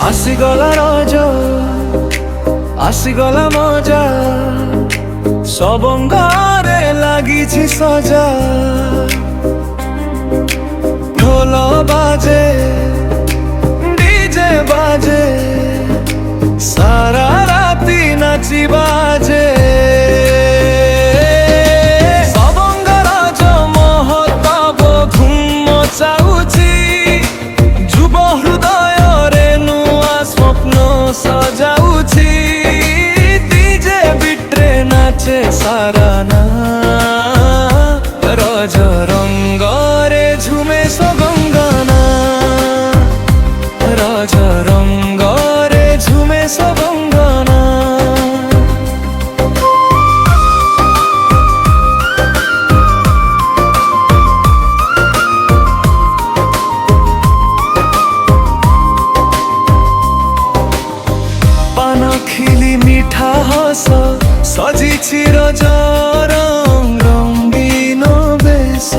ଆସିଗଲା ରଜ, ଆସିଗଲା ମଜା, ସବଙ୍ଗରେ ଲାଗିଛି ସଜା। ଢୋଲ ବାଜେ, ଡିଜେ ବାଜେ, ସାରା ରାତି ନାଚି ବାଜେ। ସବଙ୍ଗ ରଜ ମହୋତ୍ସବ ଧୁମ୍ ମଚାଉଛି, ଯୁବ ହୃଦୟରେ ନୂଆ ସ୍ୱପ୍ନ ସଜାଉଛି। ଡିଜେ ବିଟ୍ରେ ନାଚେ ସାରା ନା, ରଜ ରଙ୍ଗରେ ଝୁମେ ସବଙ୍ଗନା, ରଜ ରଙ୍ଗରେ ঝুমে সবঙ্গনা। পান খিলি মিঠা হস সজিছি রজর রঙ্গিন বেশ।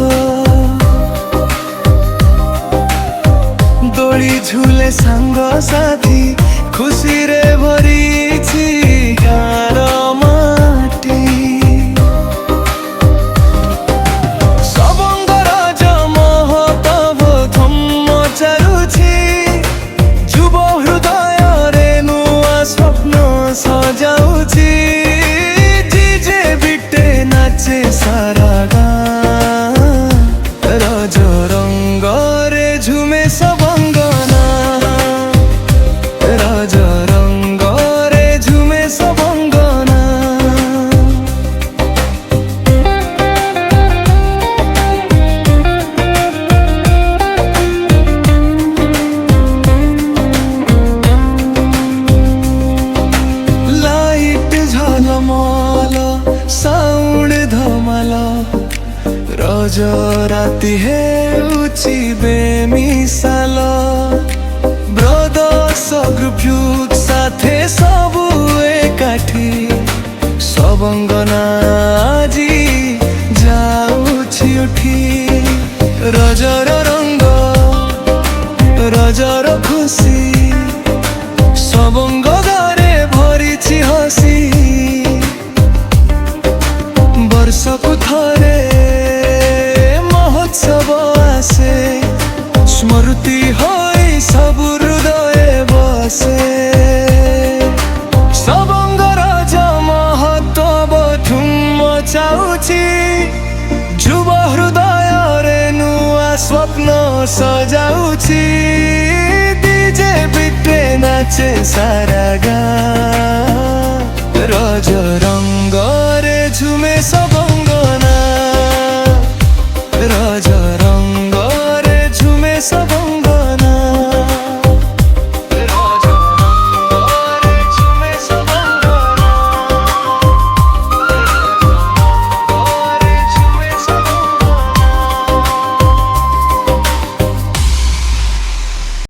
দোଳି ঝুলে সাঙ্গ সাথী, খুশিরে ভরিছি গাঁর মাটি। সবঙ্গ রজ মহোৎসব ধুম মচারুছি, যুব হৃদୟରେ নূଆ স্বপ্ন সজাଉଛି। ডিজে বিটে নাচে সারা গাঁ, রজ রঙ্গরে ঝুমে সবঙ্গনা, রজ রঙ্গরে ঝুমে সবঙ্গনা। লাইট ঝলমল, সাউন্ড ধমাল, রজ রাতি ହେଉଛି বেমিসাল। ব্রদর্স গ্রুপ ୟୁଥ୍ সাথে সবু একাঠি, সবঙ্গনা আজি যাଉଛି উঠি। রজর রঙ্গ, রজর খুশি, সবঙ্গ ঘরে ভরিছি হসি। বর্ষকু থরে মহোৎসব আসে, স্মৃতি হই সবু হৃদয়ে বসে। সবঙ্গ রজ মহোৎসব ধুম মচাଉଛି, যুব হৃদୟରେ নূଆ স্বপ্ন সজাଉଛି। ডিজে বিটে নাচে সারা গাঁ, রজ রঙ্গরে ঝুমে সব